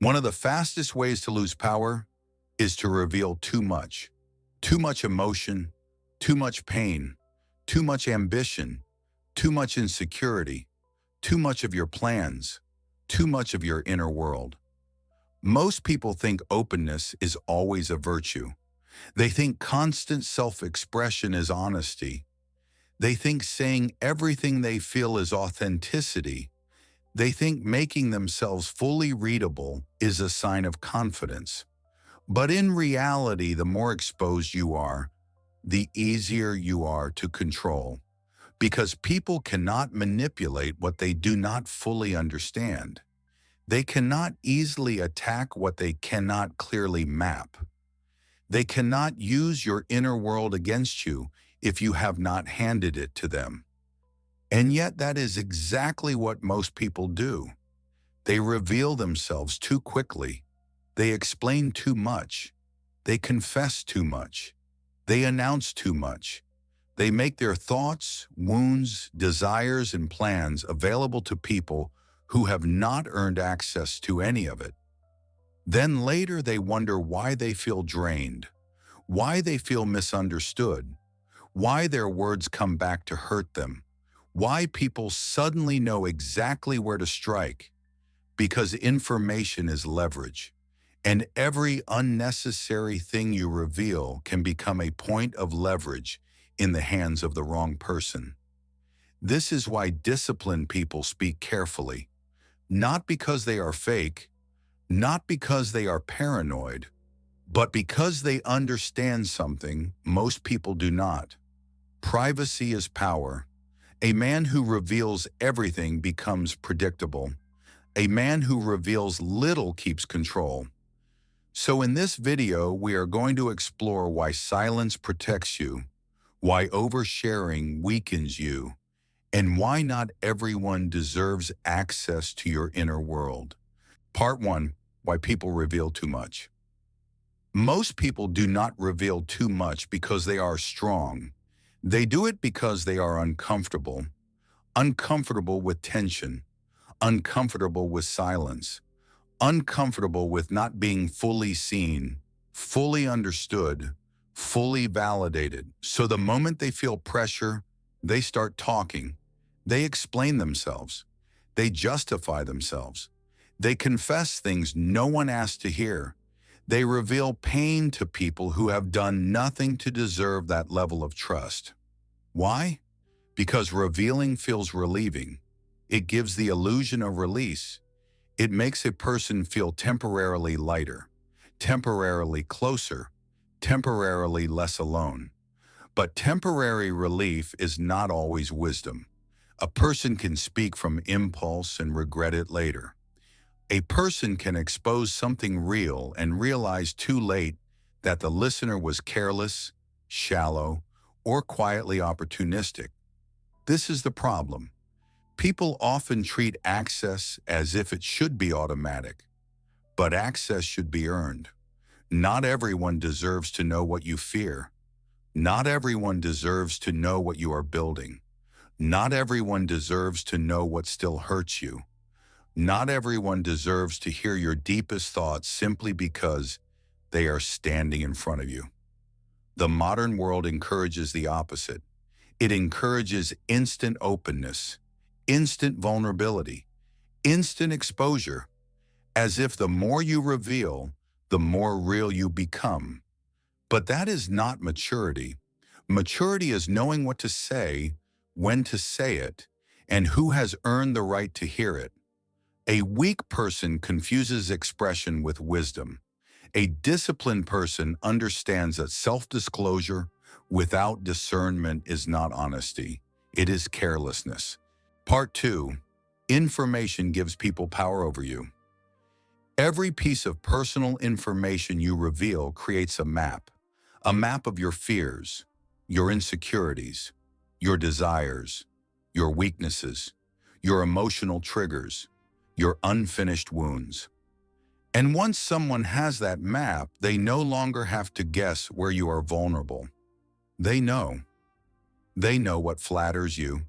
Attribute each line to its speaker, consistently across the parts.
Speaker 1: One of the fastest ways to lose power is to reveal too much. Too much emotion, too much pain, too much ambition, too much insecurity, too much of your plans, too much of your inner world. Most people think openness is always a virtue. They think constant self-expression is honesty. They think saying everything they feel is authenticity. They think making themselves fully readable is a sign of confidence. But in reality, the more exposed you are, the easier you are to control, because people cannot manipulate what they do not fully understand. They cannot easily attack what they cannot clearly map. They cannot use your inner world against you if you have not handed it to them. And yet that is exactly what most people do. They reveal themselves too quickly. They explain too much. They confess too much. They announce too much. They make their thoughts, wounds, desires, and plans available to people who have not earned access to any of it. Then later they wonder why they feel drained, why they feel misunderstood, why their words come back to hurt them, why people suddenly know exactly where to strike. Because information is leverage, and every unnecessary thing you reveal can become a point of leverage in the hands of the wrong person. This is why disciplined people speak carefully, not because they are fake, not because they are paranoid, but because they understand something most people do not. Privacy is power. A man who reveals everything becomes predictable. A man who reveals little keeps control. So in this video, we are going to explore why silence protects you, why oversharing weakens you, and why not everyone deserves access to your inner world. Part 1. Why people reveal too much. Most people do not reveal too much because they are strong. They do it because they are uncomfortable. Uncomfortable with tension. Uncomfortable with silence. Uncomfortable with not being fully seen, fully understood, fully validated. So the moment they feel pressure, they start talking. They explain themselves. They justify themselves. They confess things no one asked to hear. They reveal pain to people who have done nothing to deserve that level of trust. Why? Because revealing feels relieving. It gives the illusion of release. It makes a person feel temporarily lighter, temporarily closer, temporarily less alone. But temporary relief is not always wisdom. A person can speak from impulse and regret it later. A person can expose something real and realize too late that the listener was careless, shallow, or quietly opportunistic. This is the problem. People often treat access as if it should be automatic, but access should be earned. Not everyone deserves to know what you fear. Not everyone deserves to know what you are building. Not everyone deserves to know what still hurts you. Not everyone deserves to hear your deepest thoughts simply because they are standing in front of you. The modern world encourages the opposite. It encourages instant openness, instant vulnerability, instant exposure, as if the more you reveal, the more real you become. But that is not maturity. Maturity is knowing what to say, when to say it, and who has earned the right to hear it. A weak person confuses expression with wisdom. A disciplined person understands that self-disclosure without discernment is not honesty. It is carelessness. Part 2. Information gives people power over you. Every piece of personal information you reveal creates a map of your fears, your insecurities, your desires, your weaknesses, your emotional triggers, your unfinished wounds. And once someone has that map, they no longer have to guess where you are vulnerable. They know. They know what flatters you.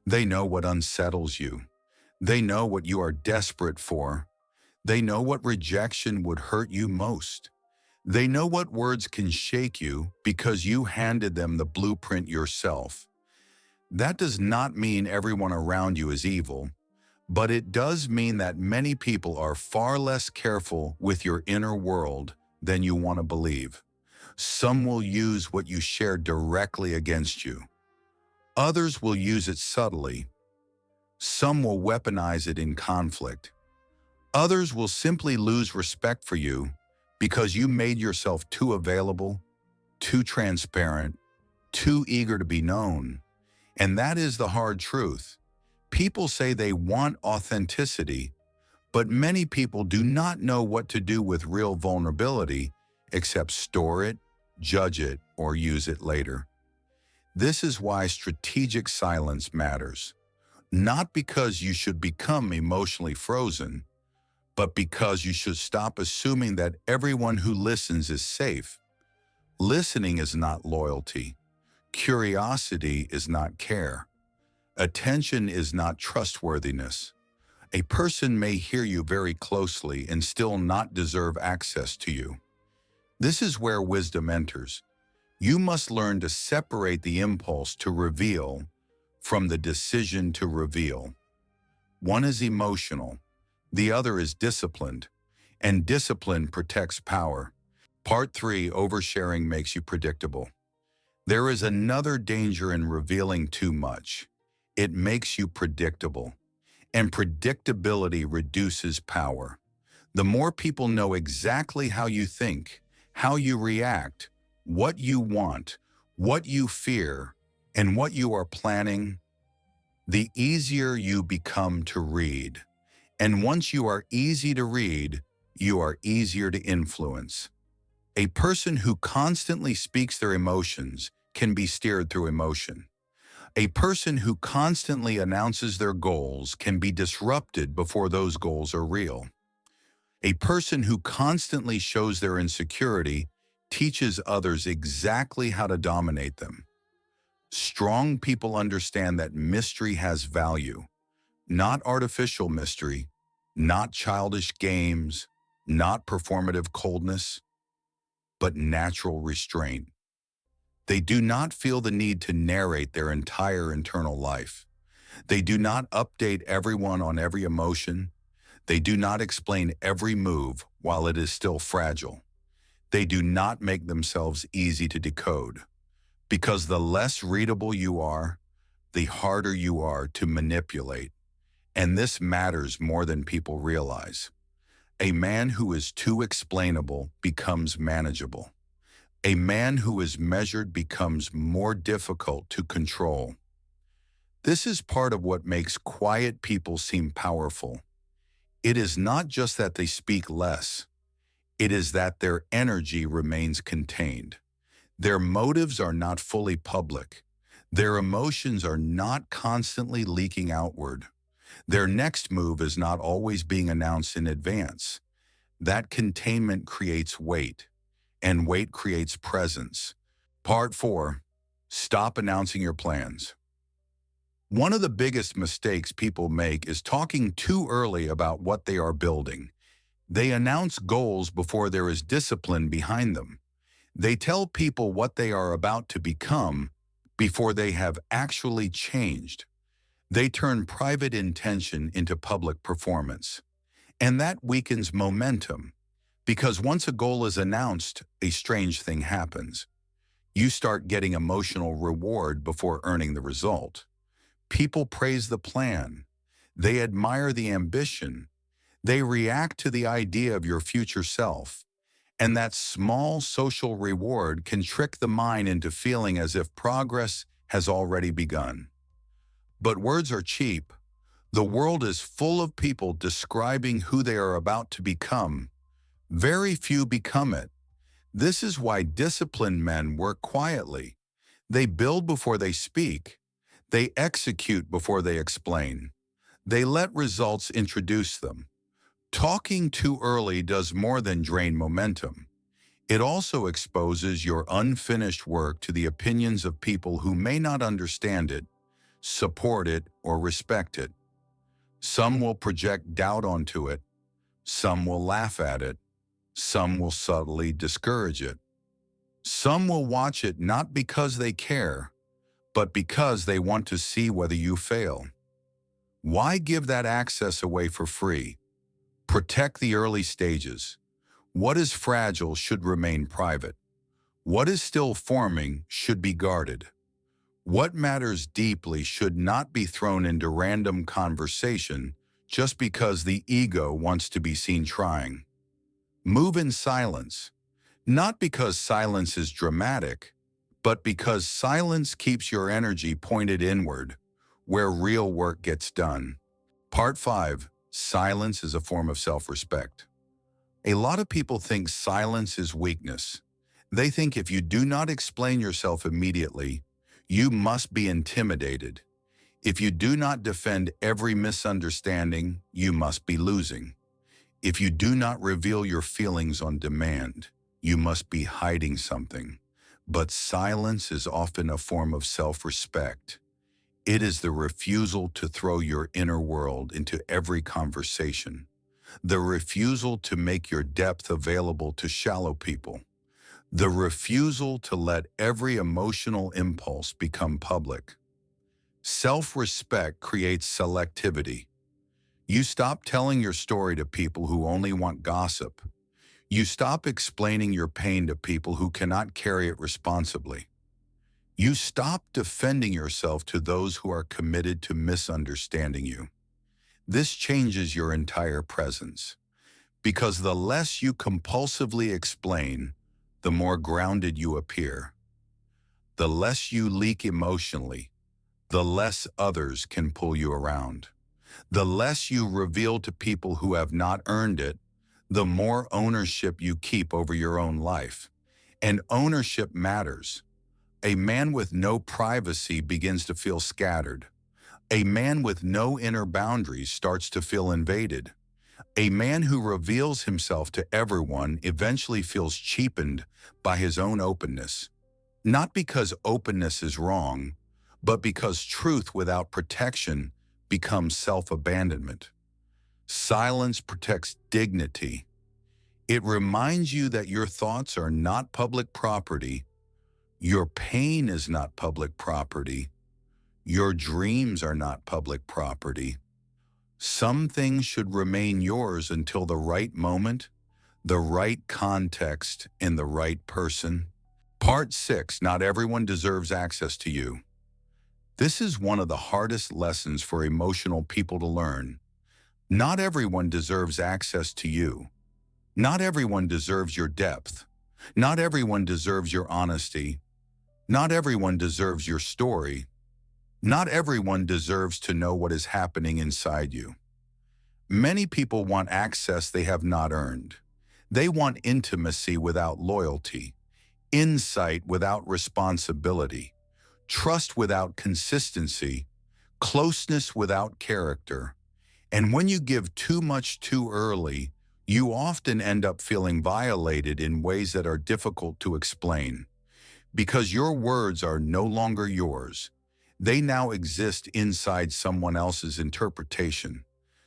Speaker 1: They know what unsettles you. They know what you are desperate for. They know what rejection would hurt you most. They know what words can shake you because you handed them the blueprint yourself. That does not mean everyone around you is evil, but it does mean that many people are far less careful with your inner world than you want to believe. Some will use what you share directly against you. Others will use it subtly. Some will weaponize it in conflict. Others will simply lose respect for you because you made yourself too available, too transparent, too eager to be known. And that is the hard truth. People say they want authenticity, but many people do not know what to do with real vulnerability except store it, judge it, or use it later. This is why strategic silence matters. Not because you should become emotionally frozen, but because you should stop assuming that everyone who listens is safe. Listening is not loyalty. Curiosity is not care. Attention is not trustworthiness. A person may hear you very closely and still not deserve access to you. This is where wisdom enters. You must learn to separate the impulse to reveal from the decision to reveal. One is emotional, the other is disciplined, and discipline protects power. Part 3, oversharing makes you predictable. There is another danger in revealing too much. It makes you predictable, and predictability reduces power. The more people know exactly how you think, how you react, what you want, what you fear, and what you are planning, the easier you become to read. And once you are easy to read, you are easier to influence. A person who constantly speaks their emotions can be steered through emotion. A person who constantly announces their goals can be disrupted before those goals are real. A person who constantly shows their insecurity teaches others exactly how to dominate them. Strong people understand that mystery has value, not artificial mystery, not childish games, not performative coldness, but natural restraint. They do not feel the need to narrate their entire internal life. They do not update everyone on every emotion. They do not explain every move while it is still fragile. They do not make themselves easy to decode. Because the less readable you are, the harder you are to manipulate. And this matters more than people realize. A man who is too explainable becomes manageable. A man who is measured becomes more difficult to control. This is part of what makes quiet people seem powerful. It is not just that they speak less. It is that their energy remains contained. Their motives are not fully public. Their emotions are not constantly leaking outward. Their next move is not always being announced in advance. That containment creates weight, and weight creates presence. Part 4, stop announcing your plans. One of the biggest mistakes people make is talking too early about what they are building. They announce goals before there is discipline behind them. They tell people what they are about to become before they have actually changed. They turn private intention into public performance. And that weakens momentum, because once a goal is announced, a strange thing happens. You start getting emotional reward before earning the result. People praise the plan. They admire the ambition. They react to the idea of your future self. And that small social reward can trick the mind into feeling as if progress has already begun. But words are cheap. The world is full of people describing who they are about to become. Very few become it. This is why disciplined men work quietly. They build before they speak. They execute before they explain. They let results introduce them. Talking too early does more than drain momentum. It also exposes your unfinished work to the opinions of people who may not understand it, support it, or respect it. Some will project doubt onto it. Some will laugh at it. Some will subtly discourage it. Some will watch it not because they care, but because they want to see whether you fail. Why give that access away for free? Protect the early stages. What is fragile should remain private. What is still forming should be guarded. What matters deeply should not be thrown into random conversation just because the ego wants to be seen trying. Move in silence, not because silence is dramatic, but because silence keeps your energy pointed inward, where real work gets done. Part 5. Silence is a form of self-respect. A lot of people think silence is weakness. They think if you do not explain yourself immediately, you must be intimidated. If you do not defend every misunderstanding, you must be losing. If you do not reveal your feelings on demand, you must be hiding something. But silence is often a form of self-respect. It is the refusal to throw your inner world into every conversation, the refusal to make your depth available to shallow people, the refusal to let every emotional impulse become public. Self-respect creates selectivity. You stop telling your story to people who only want gossip. You stop explaining your pain to people who cannot carry it responsibly. You stop defending yourself to those who are committed to misunderstanding you. This changes your entire presence, because the less you compulsively explain, the more grounded you appear. The less you leak emotionally, the less others can pull you around. The less you reveal to people who have not earned it, the more ownership you keep over your own life. And ownership matters. A man with no privacy begins to feel scattered. A man with no inner boundaries starts to feel invaded. A man who reveals himself to everyone eventually feels cheapened by his own openness. Not because openness is wrong, but because truth without protection becomes self-abandonment. Silence protects dignity. It reminds you that your thoughts are not public property. Your pain is not public property. Your dreams are not public property. Some things should remain yours until the right moment, the right context, and the right person. Part 6. Not everyone deserves access to you. This is one of the hardest lessons for emotional people to learn. Not everyone deserves access to you. Not everyone deserves your depth. Not everyone deserves your honesty. Not everyone deserves your story. Not everyone deserves to know what is happening inside you. Many people want access they have not earned. They want intimacy without loyalty, insight without responsibility, trust without consistency, closeness without character. And when you give too much too early, you often end up feeling violated in ways that are difficult to explain. Because your words are no longer yours. They now exist inside someone else's interpretation,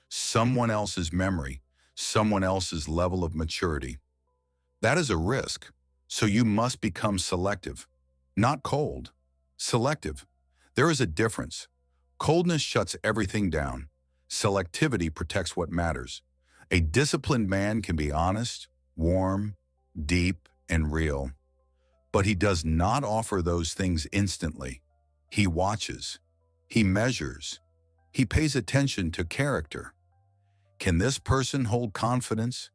Speaker 1: someone else's memory, someone else's level of maturity. That is a risk, so you must become selective. Not cold, selective. There is a difference. Coldness shuts everything down. Selectivity protects what matters. A disciplined man can be honest, warm, deep, and real. But he does not offer those things instantly. He watches. He measures. He pays attention to character. Can this person hold confidence?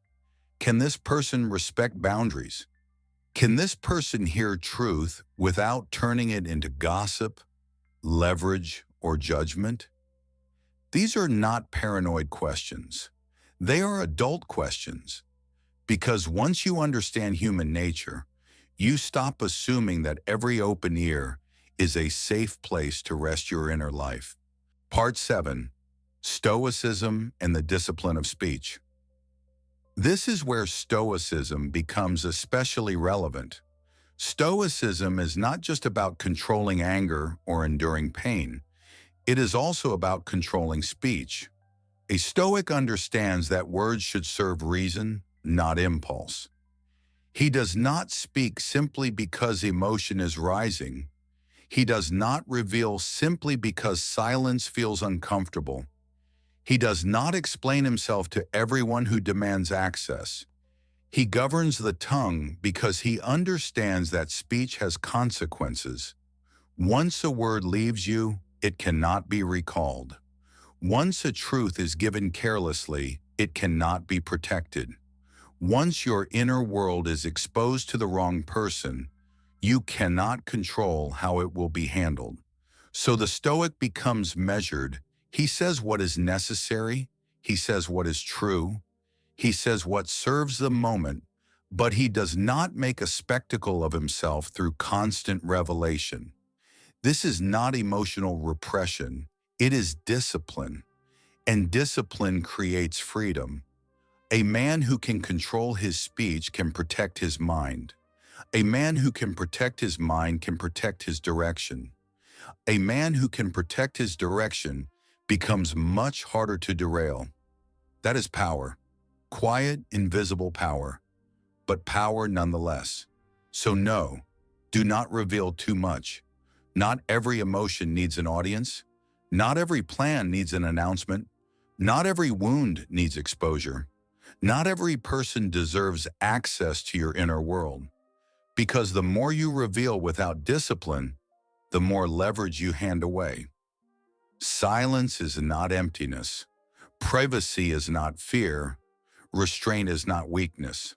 Speaker 1: Can this person respect boundaries? Can this person hear truth without turning it into gossip, leverage, or judgment? These are not paranoid questions. They are adult questions. Because once you understand human nature, you stop assuming that every open ear is a safe place to rest your inner life. Part 7. Stoicism and the Discipline of Speech. This is where Stoicism becomes especially relevant. Stoicism is not just about controlling anger or enduring pain. It is also about controlling speech. A Stoic understands that words should serve reason, not impulse. He does not speak simply because emotion is rising. He does not reveal simply because silence feels uncomfortable. He does not explain himself to everyone who demands access. He governs the tongue because he understands that speech has consequences. Once a word leaves you, it cannot be recalled. Once a truth is given carelessly, it cannot be protected. Once your inner world is exposed to the wrong person, you cannot control how it will be handled. So the Stoic becomes measured. He says what is necessary. He says what is true. He says what serves the moment, but he does not make a spectacle of himself through constant revelation. This is not emotional repression. It is discipline. And discipline creates freedom. A man who can control his speech can protect his mind. A man who can protect his mind can protect his direction. A man who can protect his direction becomes much harder to derail. That is power. Quiet, invisible power, but power nonetheless. So no, do not reveal too much. Not every emotion needs an audience. Not every plan needs an announcement. Not every wound needs exposure. Not every person deserves access to your inner world. Because the more you reveal without discipline, the more leverage you hand away. Silence is not emptiness. Privacy is not fear. Restraint is not weakness.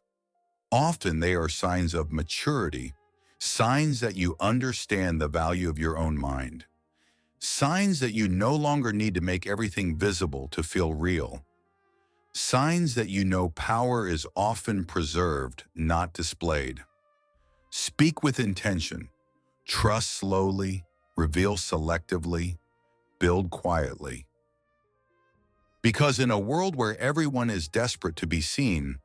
Speaker 1: Often they are signs of maturity, signs that you understand the value of your own mind, signs that you no longer need to make everything visible to feel real, signs that you know power is often preserved, not displayed. Speak with intention, trust slowly, reveal selectively, build quietly. Because in a world where everyone is desperate to be seen,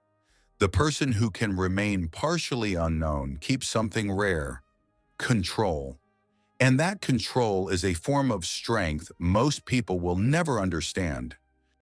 Speaker 1: the person who can remain partially unknown keeps something rare: control. And that control is a form of strength most people will never understand.